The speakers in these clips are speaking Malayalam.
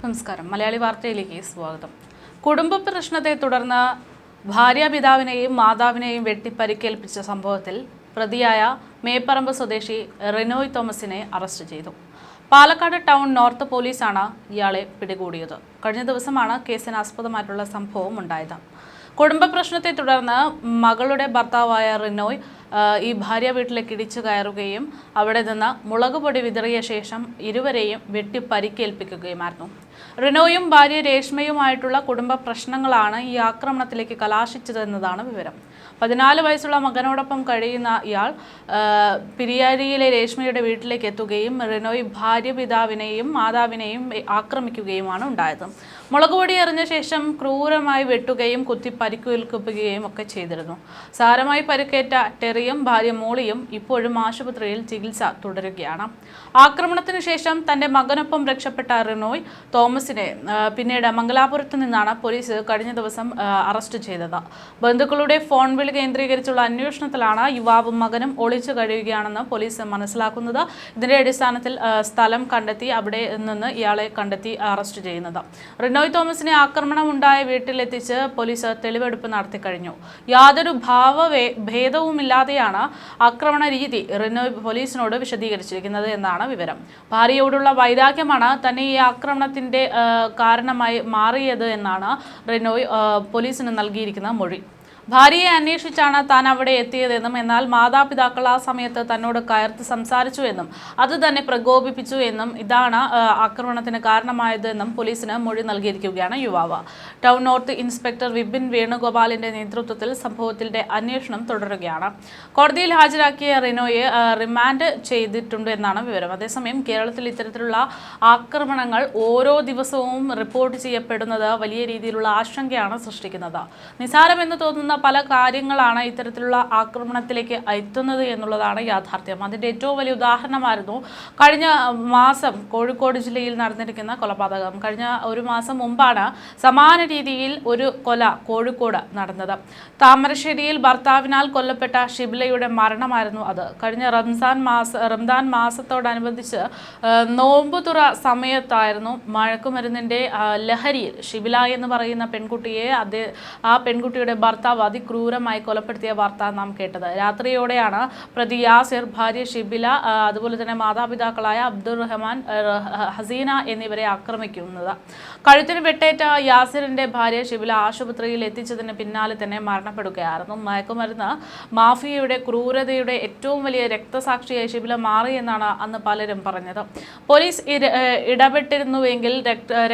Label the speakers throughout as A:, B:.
A: നമസ്കാരം. മലയാളി വാർത്തയിലേക്ക് സ്വാഗതം. കുടുംബ പ്രശ്നത്തെ തുടർന്ന് ഭാര്യാപിതാവിനെയും മാതാവിനെയും വെട്ടിപ്പരിക്കേൽപ്പിച്ച സംഭവത്തിൽ പ്രതിയായ മേപ്പറമ്പ് സ്വദേശി റിനോയ് തോമസിനെ അറസ്റ്റ് ചെയ്തു. പാലക്കാട് ടൗൺ നോർത്ത് പോലീസാണ് ഇയാളെ പിടികൂടിയത്. കഴിഞ്ഞ ദിവസമാണ് കേസിന് ആസ്പദമായിട്ടുള്ള സംഭവം ഉണ്ടായത്. കുടുംബ പ്രശ്നത്തെ തുടർന്ന് മകളുടെ ഭർത്താവായ റിനോയ് ഈ ഭാര്യ വീട്ടിലേക്ക് ഇടിച്ചു കയറുകയും അവിടെ നിന്ന് മുളകുപൊടി വിതറിയ ശേഷം ഇരുവരെയും വെട്ടി പരിക്കേൽപ്പിക്കുകയുമായിരുന്നു. റിനോയും ഭാര്യ രേഷ്മയുമായിട്ടുള്ള കുടുംബ പ്രശ്നങ്ങളാണ് ഈ ആക്രമണത്തിലേക്ക് കലാശിച്ചതെന്നതാണ് വിവരം. 14 വയസ്സുള്ള മകനോടൊപ്പം കഴിയുന്ന ഇയാൾ പിരിയാരിയിലെ രേഷ്മയുടെ വീട്ടിലേക്ക് എത്തുകയും റിനോയ് ഭാര്യ പിതാവിനെയും മാതാവിനെയും ആക്രമിക്കുകയുമാണ് ഉണ്ടായത്. മുളകുപൊടി എറിഞ്ഞ ശേഷം ക്രൂരമായി വെട്ടുകയും കുത്തി പരിക്കേൽപ്പിക്കുകയും ഒക്കെ ചെയ്തിരുന്നു. സാരമായി പരിക്കേറ്റ ടെറിയും ഭാര്യ മോളിയും ഇപ്പോഴും ആശുപത്രിയിൽ ചികിത്സ തുടരുകയാണ്. ആക്രമണത്തിന് ശേഷം തന്റെ മകനൊപ്പം രക്ഷപ്പെട്ട റിനോയ് തോമസിനെ പിന്നീട് മംഗലാപുരത്ത് നിന്നാണ് പോലീസ് കഴിഞ്ഞ ദിവസം അറസ്റ്റ് ചെയ്തത്. ബന്ധുക്കളുടെ ഫോൺ വിളി കേന്ദ്രീകരിച്ചുള്ള അന്വേഷണത്തിലാണ് യുവാവും മകനും ഒളിച്ചു കഴിയുകയാണെന്ന് പോലീസ് മനസ്സിലാക്കുന്നത്. ഇതിന്റെ അടിസ്ഥാനത്തിൽ സ്ഥലം കണ്ടെത്തി അവിടെ നിന്ന് ഇയാളെ കണ്ടെത്തി അറസ്റ്റ് ചെയ്യുന്നത്. റിനോയ് തോമസിനെ ആക്രമണം ഉണ്ടായ വീട്ടിലെത്തിച്ച് പോലീസ് തെളിവെടുപ്പ് നടത്തി കഴിഞ്ഞു. യാതൊരു ഭാവഭേദവുമില്ലാതെയാണ് ആക്രമണ രീതി റിനോയ് പോലീസിനോട് വിശദീകരിച്ചിരിക്കുന്നത് എന്നാണ് വിവരം. ഭാര്യയോടുള്ള വൈരാഗ്യമാണ് തന്നെ ഈ ആക്രമണത്തിന്റെ കാരണമായി മാറിയത് എന്നാണ് റിനോയ് പോലീസിന് നൽകിയിരിക്കുന്ന മൊഴി. ഭാര്യയെ അന്വേഷിച്ചാണ് താൻ അവിടെ എത്തിയതെന്നും എന്നാൽ മാതാപിതാക്കൾ ആ സമയത്ത് തന്നോട് കയർത്ത് സംസാരിച്ചു എന്നും അത് തന്നെ പ്രകോപിപ്പിച്ചു എന്നും ഇതാണ് ആക്രമണത്തിന് കാരണമായതെന്നും പോലീസിന് മൊഴി നൽകിയിരിക്കുകയാണ് യുവാവ്. ടൗൺ നോർത്ത് ഇൻസ്പെക്ടർ വിപിൻ വേണുഗോപാലിന്റെ നേതൃത്വത്തിൽ സംഭവത്തിന്റെ അന്വേഷണം തുടരുകയാണ്. കോടതിയിൽ ഹാജരാക്കിയ റിനോയെ റിമാൻഡ് ചെയ്തിട്ടുണ്ട് എന്നാണ് വിവരം. അതേസമയം കേരളത്തിൽ ഇത്തരത്തിലുള്ള ആക്രമണങ്ങൾ ഓരോ ദിവസവും റിപ്പോർട്ട് ചെയ്യപ്പെടുന്നത് വലിയ രീതിയിലുള്ള ആശങ്കയാണ് സൃഷ്ടിക്കുന്നത്. നിസാരമെന്ന് തോന്നുന്ന പല കാര്യങ്ങളാണ് ഇത്തരത്തിലുള്ള ആക്രമണത്തിലേക്ക് എത്തുന്നത് എന്നുള്ളതാണ് യാഥാർത്ഥ്യം. അതിൻ്റെ ഏറ്റവും വലിയ ഉദാഹരണമായിരുന്നു കഴിഞ്ഞ മാസം കോഴിക്കോട് ജില്ലയിൽ നടന്നിരിക്കുന്ന കൊലപാതകം. കഴിഞ്ഞ ഒരു മാസം മുമ്പാണ് സമാന രീതിയിൽ ഒരു കൊല കോഴിക്കോട് നടന്നത്. താമരശ്ശേരിയിൽ ഭർത്താവിനാൽ കൊല്ലപ്പെട്ട ഷിബിലയുടെ മരണമായിരുന്നു അത്. കഴിഞ്ഞ റംദാൻ മാസത്തോടനുബന്ധിച്ച് നോമ്പുതുറ സമയത്തായിരുന്നു മയക്കുമരുന്നിൻ്റെ ലഹരിയിൽ ഷിബില എന്ന് പറയുന്ന പെൺകുട്ടിയെ ആ പെൺകുട്ടിയുടെ ഭർത്താവ് അതിക്രൂരമായി കൊലപ്പെടുത്തിയ വാർത്ത നാം കേട്ടത്. രാത്രിയോടെയാണ് പ്രതി യാസിർ, ഭാര്യ ഷിബില, അതുപോലെ തന്നെ മാതാപിതാക്കളായ അബ്ദുൾ റഹ്മാൻ, ഹസീന എന്നിവരെ ആക്രമിക്കുന്നത്. കഴുത്തിന് വെട്ടേറ്റ യാസിറിന്റെ ഭാര്യ ഷിബില ആശുപത്രിയിൽ എത്തിച്ചതിന് പിന്നാലെ തന്നെ മരണപ്പെടുകയായിരുന്നു. മയക്കുമരുന്ന് മാഫിയയുടെ ക്രൂരതയുടെ ഏറ്റവും വലിയ രക്തസാക്ഷിയായി ഷിബില മാറിയെന്നാണ് അന്ന് പലരും പറഞ്ഞത്. പോലീസ് ഇടപെട്ടിരുന്നുവെങ്കിൽ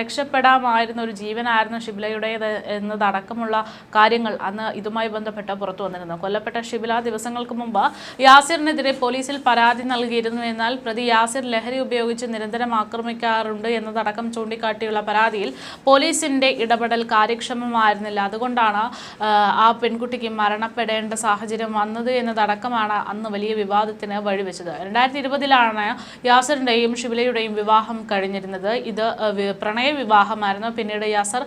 A: രക്ഷപ്പെടാമായിരുന്ന ഒരു ജീവനായിരുന്നു ഷിബിലയുടേത് എന്നതടക്കമുള്ള കാര്യങ്ങൾ അന്ന് ഇതുമായി ബന്ധപ്പെട്ട് പുറത്തു വന്നിരുന്നു. കൊല്ലപ്പെട്ട ഷിബില ദിവസങ്ങൾക്ക് മുമ്പ് യാസിറിനെതിരെ പോലീസിൽ പരാതി നൽകിയിരുന്നു. എന്നാൽ പ്രതി യാസിർ ലഹരി ഉപയോഗിച്ച് നിരന്തരം ആക്രമിക്കാറുണ്ട് എന്നതടക്കം ചൂണ്ടിക്കാട്ടിയുള്ള പരാതിയിൽ പോലീസിന്റെ ഇടപെടൽ കാര്യക്ഷമമായിരുന്നില്ല. അതുകൊണ്ടാണ് ആ പെൺകുട്ടിക്ക് മരണപ്പെടേണ്ട സാഹചര്യം വന്നത് എന്നതടക്കമാണ് അന്ന് വലിയ വിവാദത്തിന് വഴിവെച്ചത്. 2020 യാസിറിന്റെയും ഷിബിലയുടെയും വിവാഹം കഴിഞ്ഞിരുന്നത്. ഇത് പ്രണയ വിവാഹമായിരുന്നു. പിന്നീട് യാസർ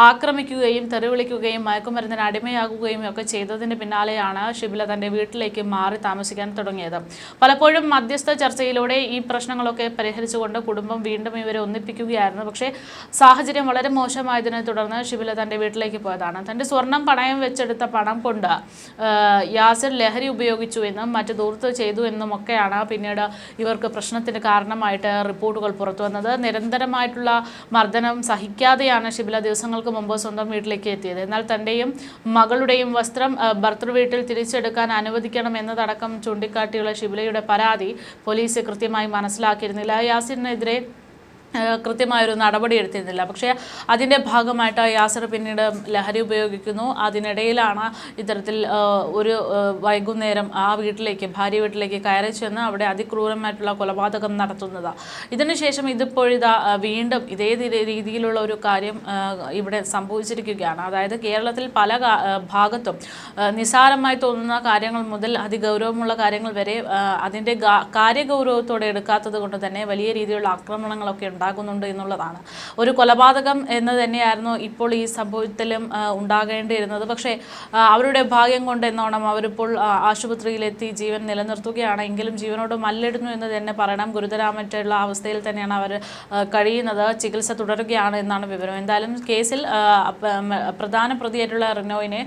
A: ആക്രമിക്കുകയും തെറിവിളിക്കുകയും മയക്കുമരുന്നിന് അടിമയാകുകയും ഒക്കെ ചെയ്തതിന് പിന്നാലെയാണ് ഷിബില തന്റെ വീട്ടിലേക്ക് മാറി താമസിക്കാൻ തുടങ്ങിയത്. പലപ്പോഴും മധ്യസ്ഥ ചർച്ചയിലൂടെ ഈ പ്രശ്നങ്ങളൊക്കെ പരിഹരിച്ചുകൊണ്ട് കുടുംബം വീണ്ടും ഇവരെ ഒന്നിപ്പിക്കുകയായിരുന്നു. പക്ഷേ സാഹചര്യം വളരെ മോശമായതിനെ തുടർന്ന് ഷിബില തന്റെ വീട്ടിലേക്ക് പോയതാണ്. തന്റെ സ്വർണം പണയം വെച്ചെടുത്ത പണം കൊണ്ട് യാസിർ ലഹരി ഉപയോഗിച്ചു എന്നും മറ്റു ദൂർത്ത് ചെയ്തു എന്നും ഒക്കെയാണ് പിന്നീട് ഇവർക്ക് പ്രശ്നത്തിന് കാരണമായിട്ട് റിപ്പോർട്ടുകൾ പുറത്തു വന്നത്. നിരന്തരമായിട്ടുള്ള മർദ്ദനം സഹിക്കാതെയാണ് ഷിബില ദിവസങ്ങൾക്ക് മുമ്പ് സ്വന്തം വീട്ടിലേക്ക് എത്തിയത്. എന്നാൽ തന്റെയും മകളുടെയും വസ്ത്രം ഭർത്തൃവീട്ടിൽ തിരിച്ചെടുക്കാൻ അനുവദിക്കണം എന്നതടക്കം ചൂണ്ടിക്കാട്ടിയുള്ള ഷിബിലയുടെ പരാതി പോലീസ് കൃത്യമായി മനസ്സിലാക്കിയിരുന്നില്ല. യാസിറിനെതിരെ കൃത്യമായൊരു നടപടി എടുത്തിരുന്നില്ല. പക്ഷേ അതിൻ്റെ ഭാഗമായിട്ട് യാസിർ പിന്നീട് ലഹരി ഉപയോഗിക്കുന്നു. അതിനിടയിലാണ് ഇത്തരത്തിൽ ഒരു വൈകുന്നേരം ആ വീട്ടിലേക്ക്, ഭാര്യ വീട്ടിലേക്ക് കയറി ചെന്ന് അവിടെ അതിക്രൂരമായിട്ടുള്ള കൊലപാതകം നടത്തുന്നത്. ഇതിനുശേഷം ഇതിപ്പോഴിതാ വീണ്ടും ഇതേ രീതിയിലുള്ള ഒരു കാര്യം ഇവിടെ സംഭവിച്ചിരിക്കുകയാണ്. അതായത് കേരളത്തിൽ പല ഭാഗത്തും നിസ്സാരമായി തോന്നുന്ന കാര്യങ്ങൾ മുതൽ അതിഗൗരവമുള്ള കാര്യങ്ങൾ വരെ അതിൻ്റെ കാര്യഗൗരവത്തോടെ എടുക്കാത്തത് കൊണ്ട് തന്നെ വലിയ രീതിയിലുള്ള ആക്രമണങ്ങളൊക്കെ ഉണ്ടാകുന്നുണ്ട് എന്നുള്ളതാണ്. ഒരു കൊലപാതകം എന്ന് തന്നെയായിരുന്നു ഇപ്പോൾ ഈ സംഭവത്തിലും ഉണ്ടാകേണ്ടിയിരുന്നത്. പക്ഷേ അവരുടെ ഭാഗ്യം കൊണ്ട് എന്നോണം അവരിപ്പോൾ ആശുപത്രിയിലെത്തി ജീവൻ നിലനിർത്തുകയാണെങ്കിലും ജീവനോട് മല്ലിടുന്നു എന്ന് തന്നെ പറയണം. ഗുരുതരമായിട്ടുള്ള അവസ്ഥയിൽ തന്നെയാണ് അവർ കഴിയുന്നത്. ചികിത്സ തുടരുകയാണ് എന്നാണ് വിവരം. എന്തായാലും കേസിൽ പ്രധാന പ്രതിയായിട്ടുള്ള റിനോയിനെ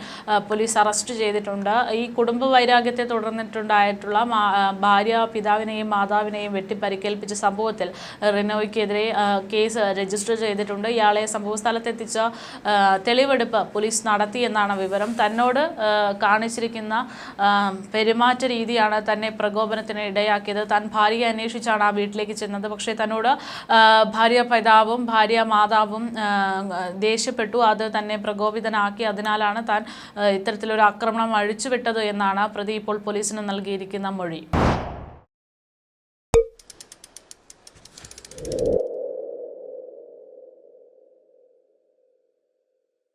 A: പോലീസ് അറസ്റ്റ് ചെയ്തിട്ടുണ്ട്. ഈ കുടുംബ വൈരാഗ്യത്തെ തുടർന്നിട്ടുണ്ടായിട്ടുള്ള ഭാര്യ പിതാവിനെയും മാതാവിനെയും വെട്ടിപ്പരിക്കേൽപ്പിച്ച സംഭവത്തിൽ റിനോയ്ക്കെതിരെ കേസ് രജിസ്റ്റർ ചെയ്തിട്ടുണ്ട്. ഇയാളെ സംഭവസ്ഥലത്തെത്തിച്ച തെളിവെടുപ്പ് പോലീസ് നടത്തി എന്നാണ് വിവരം. തന്നോട് കാണിച്ചിരിക്കുന്ന പെരുമാറ്റ രീതിയാണ് തന്നെ പ്രകോപനത്തിന് ഇടയാക്കിയത്. താൻ ഭാര്യയെ അന്വേഷിച്ചാണ് ആ വീട്ടിലേക്ക് ചെന്നത്. പക്ഷേ തന്നോട് ഭാര്യ പിതാവും ഭാര്യ മാതാവും ദേഷ്യപ്പെട്ടു. അത് തന്നെ പ്രകോപിതനാക്കി. അതിനാലാണ് താൻ ഇത്തരത്തിലൊരു ആക്രമണം അഴിച്ചുവിട്ടത് എന്നാണ് പ്രതി ഇപ്പോൾ പോലീസിന് നൽകിയിരിക്കുന്ന മൊഴി.